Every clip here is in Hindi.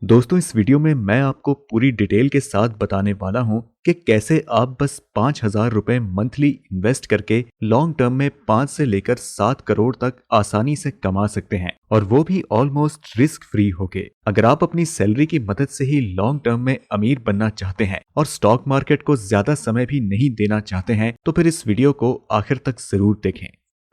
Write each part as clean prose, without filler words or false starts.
दोस्तों इस वीडियो में मैं आपको पूरी डिटेल के साथ बताने वाला हूं कि कैसे आप बस 5,000 रुपए मंथली इन्वेस्ट करके लॉन्ग टर्म में 5 से लेकर 7 करोड़ तक आसानी से कमा सकते हैं, और वो भी ऑलमोस्ट रिस्क फ्री होके। अगर आप अपनी सैलरी की मदद से ही लॉन्ग टर्म में अमीर बनना चाहते हैं और स्टॉक मार्केट को ज्यादा समय भी नहीं देना चाहते हैं तो फिर इस वीडियो को आखिर तक जरूर देखें।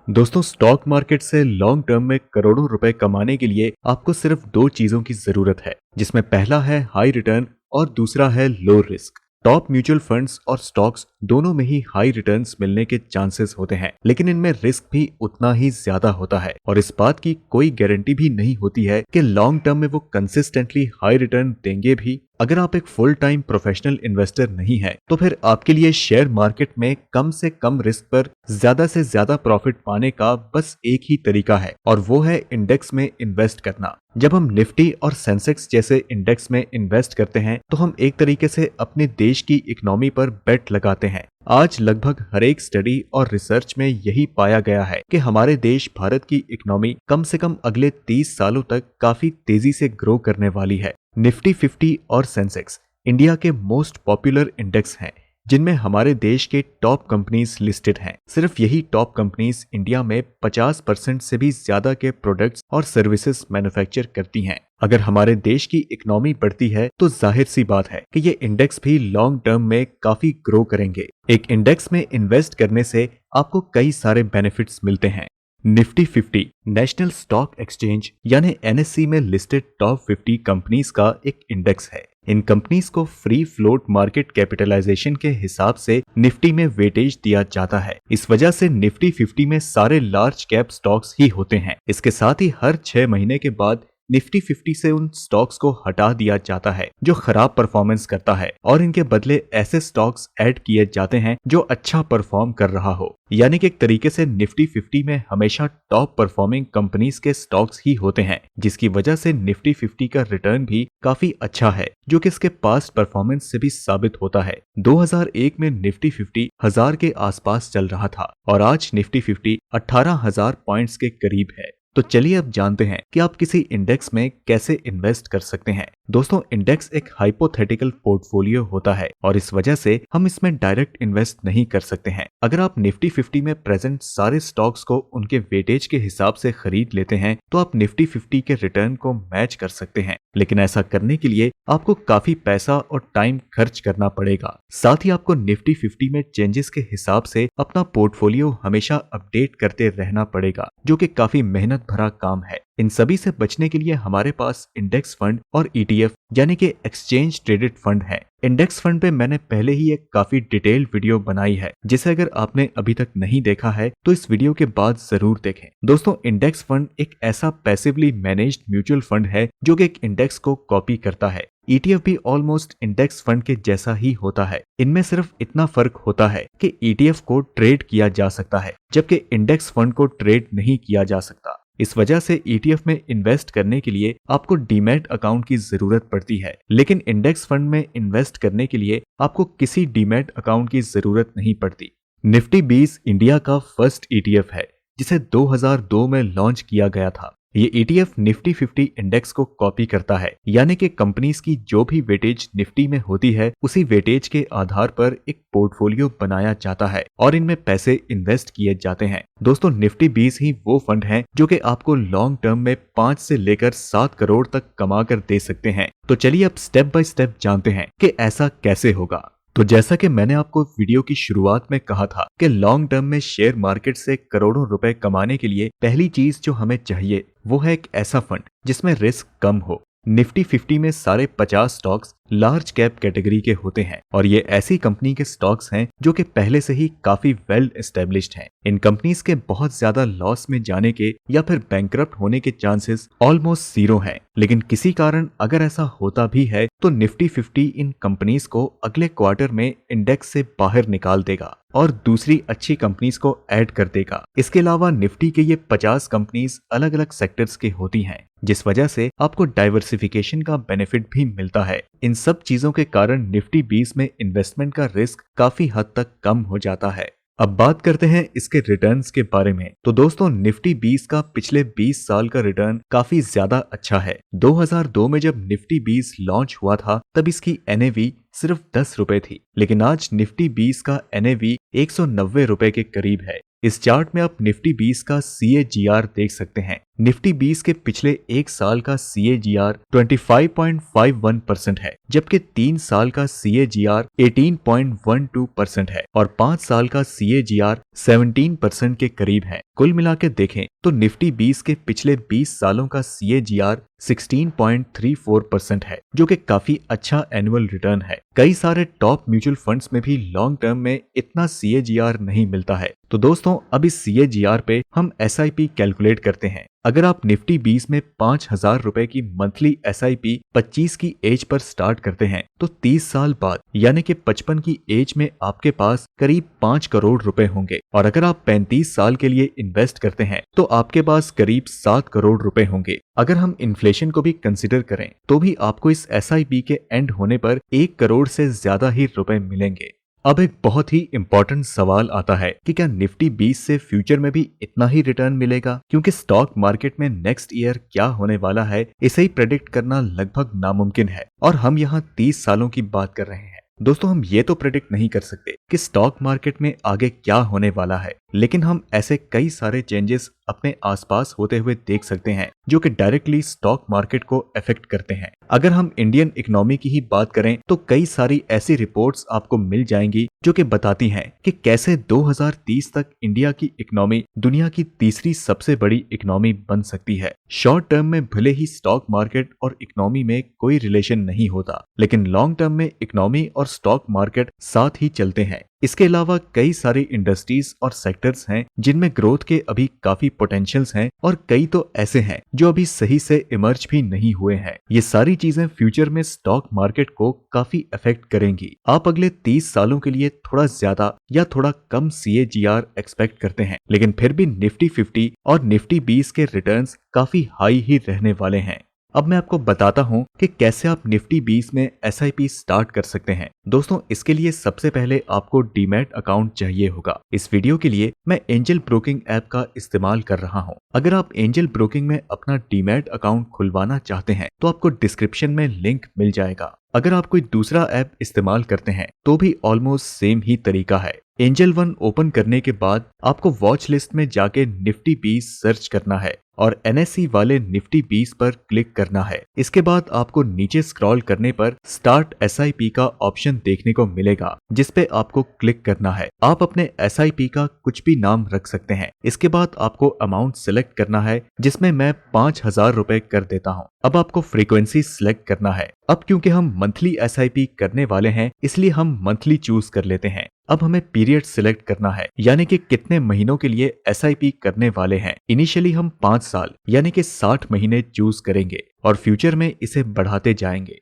दोस्तों स्टॉक मार्केट से लॉन्ग टर्म में करोड़ों रुपए कमाने के लिए आपको सिर्फ दो चीजों की जरूरत है, जिसमें पहला है हाई रिटर्न और दूसरा है low risk. Top mutual funds और स्टॉक्स दोनों में ही हाई रिटर्न्स मिलने के चांसेस होते हैं, लेकिन इनमें रिस्क भी उतना ही ज्यादा होता है और इस बात की कोई गारंटी भी नहीं होती है कि लॉन्ग टर्म में वो कंसिस्टेंटली हाई रिटर्न देंगे भी। अगर आप एक फुल टाइम प्रोफेशनल इन्वेस्टर नहीं है तो फिर आपके लिए शेयर मार्केट में कम से कम रिस्क पर ज्यादा से ज्यादा प्रॉफिट पाने का बस एक ही तरीका है, और वो है इंडेक्स में इन्वेस्ट करना। जब हम निफ्टी और सेंसेक्स जैसे इंडेक्स में इन्वेस्ट करते हैं तो हम एक तरीके से अपने देश की इकोनॉमी पर बेट लगाते हैं। आज लगभग हर एक स्टडी और रिसर्च में यही पाया गया है कि हमारे देश भारत की इकोनॉमी कम से कम अगले 30 सालों तक काफी तेजी से ग्रो करने वाली है। निफ्टी 50 और सेंसेक्स इंडिया के मोस्ट पॉपुलर इंडेक्स हैं, जिनमें हमारे देश के टॉप कंपनीज लिस्टेड हैं। सिर्फ यही टॉप कंपनीज इंडिया में 50% से भी ज्यादा के प्रोडक्ट्स और सर्विसेज मैन्युफैक्चर करती हैं। अगर हमारे देश की इकोनॉमी बढ़ती है तो जाहिर सी बात है कि ये इंडेक्स भी लॉन्ग टर्म में काफी ग्रो करेंगे। एक इंडेक्स में इन्वेस्ट करने से आपको कई सारे बेनिफिट्स मिलते हैं। निफ्टी 50 नेशनल स्टॉक एक्सचेंज यानी एनएससी में लिस्टेड टॉप 50 कंपनीज का एक इंडेक्स है। इन कंपनीज को फ्री फ्लोट मार्केट कैपिटलाइजेशन के हिसाब से निफ्टी में वेटेज दिया जाता है। इस वजह से निफ्टी 50 में सारे लार्ज कैप स्टॉक्स ही होते हैं। इसके साथ ही हर 6 महीने के बाद निफ्टी 50 से उन स्टॉक्स को हटा दिया जाता है जो खराब परफॉर्मेंस करता है, और इनके बदले ऐसे स्टॉक्स ऐड किए जाते हैं जो अच्छा परफॉर्म कर रहा हो। यानी कि एक तरीके से निफ्टी 50 में हमेशा टॉप परफॉर्मिंग कंपनीज के स्टॉक्स ही होते हैं, जिसकी वजह से निफ्टी 50 का रिटर्न भी काफी अच्छा है, जो कि इसके पास्ट परफॉर्मेंस से भी साबित होता है। 2001 में निफ्टी 50 1000 के आसपास चल रहा था और आज निफ्टी 50 18,000 पॉइंट्स के करीब है। तो चलिए अब जानते हैं कि आप किसी इंडेक्स में कैसे इन्वेस्ट कर सकते हैं। दोस्तों इंडेक्स एक हाइपोथेटिकल पोर्टफोलियो होता है और इस वजह से हम इसमें डायरेक्ट इन्वेस्ट नहीं कर सकते हैं। अगर आप निफ्टी 50 में प्रेजेंट सारे स्टॉक्स को उनके वेटेज के हिसाब से खरीद लेते हैं तो आप निफ्टी 50 के रिटर्न को मैच कर सकते हैं, लेकिन ऐसा करने के लिए आपको काफी पैसा और टाइम खर्च करना पड़ेगा। साथ ही आपको निफ्टी 50 में चेंजेस के हिसाब से अपना पोर्टफोलियो हमेशा अपडेट करते रहना पड़ेगा, जो कि काफी मेहनत भरा काम है। इन सभी से बचने के लिए हमारे पास इंडेक्स फंड और ईटीएफ यानी कि एक्सचेंज ट्रेडेड फंड है। इंडेक्स फंड पे मैंने पहले ही एक काफी डिटेल्ड वीडियो बनाई है, जिसे अगर आपने अभी तक नहीं देखा है तो इस वीडियो के बाद जरूर देखें। दोस्तों इंडेक्स फंड एक ऐसा पैसिवली मैनेज्ड म्यूचुअल फंड है जो कि एक इंडेक्स को कॉपी करता है। ईटीएफ भी ऑलमोस्ट इंडेक्स फंड के जैसा ही होता है। इनमें सिर्फ इतना फर्क होता है कि ईटीएफ को ट्रेड किया जा सकता है, जबकि इंडेक्स फंड को ट्रेड नहीं किया जा सकता। इस वजह से ईटीएफ में इन्वेस्ट करने के लिए आपको डीमैट अकाउंट की जरूरत पड़ती है, लेकिन इंडेक्स फंड में इन्वेस्ट करने के लिए आपको किसी डीमैट अकाउंट की जरूरत नहीं पड़ती। निफ्टी 20 इंडिया का फर्स्ट ईटीएफ है, जिसे 2002 में लॉन्च किया गया था। ये ईटीएफ निफ्टी 50 इंडेक्स को कॉपी करता है, यानी कि कंपनीज की जो भी वेटेज निफ्टी में होती है उसी वेटेज के आधार पर एक पोर्टफोलियो बनाया जाता है और इनमें पैसे इन्वेस्ट किए जाते हैं। दोस्तों निफ्टी 20 ही वो फंड है जो कि आपको लॉन्ग टर्म में 5 से लेकर 7 करोड़ तक कमा कर दे सकते हैं। तो चलिए अब स्टेप बाय स्टेप जानते हैं कि ऐसा कैसे होगा। तो जैसा कि मैंने आपको वीडियो की शुरुआत में कहा था कि लॉन्ग टर्म में शेयर मार्केट से करोड़ों रुपए कमाने के लिए पहली चीज जो हमें चाहिए वो है एक ऐसा फंड जिसमें रिस्क कम हो। निफ्टी 50 में सारे 50 स्टॉक्स लार्ज कैप कैटेगरी के होते हैं और ये ऐसी कंपनी के स्टॉक्स हैं जो कि पहले से ही काफी वेल एस्टेब्लिश्ड हैं। इन कंपनीज के बहुत ज्यादा लॉस में जाने के या फिर बैंकरप्ट होने के चांसेस ऑलमोस्ट जीरो हैं, लेकिन किसी कारण अगर ऐसा होता भी है तो निफ्टी 50 इन कंपनीज को अगले क्वार्टर में इंडेक्स से बाहर निकाल देगा और दूसरी अच्छी कंपनीज को ऐड कर देगा। इसके अलावा निफ्टी के ये 50 कंपनीज अलग अलग सेक्टर्स की होती हैं, जिस वजह से आपको डाइवर्सिफिकेशन का बेनिफिट भी मिलता है। इन सब चीजों के कारण निफ्टी 20 में इन्वेस्टमेंट का रिस्क काफी हद तक कम हो जाता है। अब बात करते हैं इसके रिटर्न्स के बारे में। तो दोस्तों निफ्टी 20 का पिछले 20 साल का रिटर्न काफी ज्यादा अच्छा है। 2002 में जब निफ्टी 20 लॉन्च हुआ था तब इसकी एनएवी सिर्फ 10 रुपए थी, लेकिन आज निफ्टी 20 का एनएवी 190 रुपए के करीब है। इस चार्ट में आप निफ्टी 20 का CAGR देख सकते हैं। निफ्टी 20 के पिछले एक साल का CAGR 25.51% है, जबकि 3 साल का CAGR 18.12% है और 5 साल का CAGR 17% के करीब है। कुल मिला के देखें तो निफ्टी 20 के पिछले 20 सालों का CAGR 16.34% है, जो कि काफी अच्छा एनुअल रिटर्न है। कई सारे टॉप म्यूचुअल फंड्स में भी लॉन्ग टर्म में इतना CAGR नहीं मिलता है। तो दोस्तों अब इस CAGR पे हम SIP कैलकुलेट करते हैं। अगर आप निफ्टी 20 में 5,000 रुपए की मंथली SIP 25 की एज पर स्टार्ट करते हैं तो 30 साल बाद यानी कि 55 की एज में आपके पास करीब 5 करोड़ रुपए होंगे, और अगर आप 35 साल के लिए इन्वेस्ट करते हैं तो आपके पास करीब 7 करोड़ रुपए होंगे। अगर हम इन्फ्लेशन को भी कंसिडर करें तो भी आपको इस SIP के एंड होने पर 1 करोड़ से ज्यादा ही रुपए मिलेंगे। अब एक बहुत ही इंपॉर्टेंट सवाल आता है कि क्या निफ्टी 20 से फ्यूचर में भी इतना ही रिटर्न मिलेगा, क्योंकि स्टॉक मार्केट में नेक्स्ट ईयर क्या होने वाला है इसे ही प्रेडिक्ट करना लगभग नामुमकिन है, और हम यहाँ 30 सालों की बात कर रहे हैं। दोस्तों हम ये तो प्रेडिक्ट नहीं कर सकते कि स्टॉक मार्केट में आगे क्या होने वाला है, लेकिन हम ऐसे कई सारे चेंजेस अपने आसपास होते हुए देख सकते हैं जो कि डायरेक्टली स्टॉक मार्केट को अफेक्ट करते हैं। अगर हम इंडियन इकोनॉमी की ही बात करें तो कई सारी ऐसी रिपोर्ट्स आपको मिल जाएंगी जो कि बताती हैं कि कैसे 2030 तक इंडिया की इकोनॉमी दुनिया की तीसरी सबसे बड़ी इकोनॉमी बन सकती है। शॉर्ट टर्म में भले ही स्टॉक मार्केट और इकोनॉमी में कोई रिलेशन नहीं होता, लेकिन लॉन्ग टर्म में इकोनॉमी और स्टॉक मार्केट साथ ही चलते हैं। इसके अलावा कई सारी इंडस्ट्रीज और सेक्टर्स हैं जिनमें ग्रोथ के अभी काफी पोटेंशियल्स हैं, और कई तो ऐसे हैं जो अभी सही से इमर्ज भी नहीं हुए हैं। ये सारी चीजें फ्यूचर में स्टॉक मार्केट को काफी अफेक्ट करेंगी। आप अगले 30 सालों के लिए थोड़ा ज्यादा या थोड़ा कम CAGR एक्सपेक्ट करते हैं, लेकिन फिर भी निफ्टी 50 और निफ्टी 20 के रिटर्न्स काफी हाई ही रहने वाले हैं। अब मैं आपको बताता हूं कि कैसे आप निफ्टी 20 में SIP स्टार्ट कर सकते हैं। दोस्तों इसके लिए सबसे पहले आपको डीमैट अकाउंट चाहिए होगा। इस वीडियो के लिए मैं एंजल ब्रोकिंग ऐप का इस्तेमाल कर रहा हूं। अगर आप एंजल ब्रोकिंग में अपना डीमैट अकाउंट खुलवाना चाहते हैं तो आपको डिस्क्रिप्शन में लिंक मिल जाएगा। अगर आप कोई दूसरा ऐप इस्तेमाल करते हैं तो भी ऑलमोस्ट सेम ही तरीका है। एंजल वन ओपन करने के बाद आपको वॉच लिस्ट में जाके निफ्टी 20 सर्च करना है और NSE वाले निफ्टी 20 पर क्लिक करना है। इसके बाद आपको नीचे स्क्रॉल करने पर स्टार्ट SIP का ऑप्शन देखने को मिलेगा, जिस पे आपको क्लिक करना है। आप अपने SIP का कुछ भी नाम रख सकते हैं। इसके बाद आपको अमाउंट सिलेक्ट करना है, जिसमें मैं 5,000 रुपए कर देता हूँ। अब आपको फ्रीक्वेंसी सिलेक्ट करना है। अब क्योंकि हम मंथली SIP करने वाले हैं इसलिए हम मंथली चूज कर लेते हैं। अब हमें पीरियड सिलेक्ट करना है, यानी कि कितने महीनों के लिए SIP करने वाले हैं। इनिशियली हम 5 साल यानी कि 60 महीने चूज करेंगे और फ्यूचर में इसे बढ़ाते जाएंगे।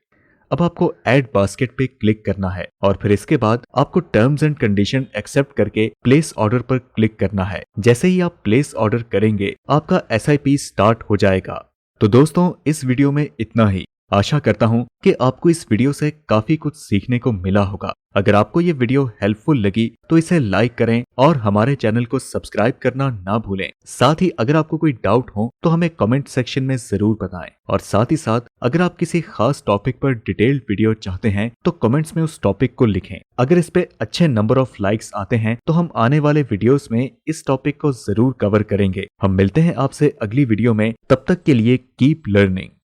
अब आपको ऐड बास्केट पे क्लिक करना है और फिर इसके बाद आपको टर्म्स एंड कंडीशन एक्सेप्ट करके प्लेस ऑर्डर पर क्लिक करना है। जैसे ही आप प्लेस ऑर्डर करेंगे आपका SIP स्टार्ट हो जाएगा। तो दोस्तों इस वीडियो में इतना ही। आशा करता हूं कि आपको इस वीडियो से काफी कुछ सीखने को मिला होगा। अगर आपको ये वीडियो हेल्पफुल लगी तो इसे लाइक करें और हमारे चैनल को सब्सक्राइब करना ना भूलें। साथ ही अगर आपको कोई डाउट हो तो हमें कमेंट सेक्शन में जरूर बताएं, और साथ ही साथ अगर आप किसी खास टॉपिक पर डिटेल्ड वीडियो चाहते हैं तो कमेंट्स में उस टॉपिक को लिखें। अगर इस पे अच्छे नंबर ऑफ लाइक्स आते हैं तो हम आने वाले वीडियोस में इस टॉपिक को जरूर कवर करेंगे। हम मिलते हैं आपसे अगली वीडियो में, तब तक के लिए कीप लर्निंग।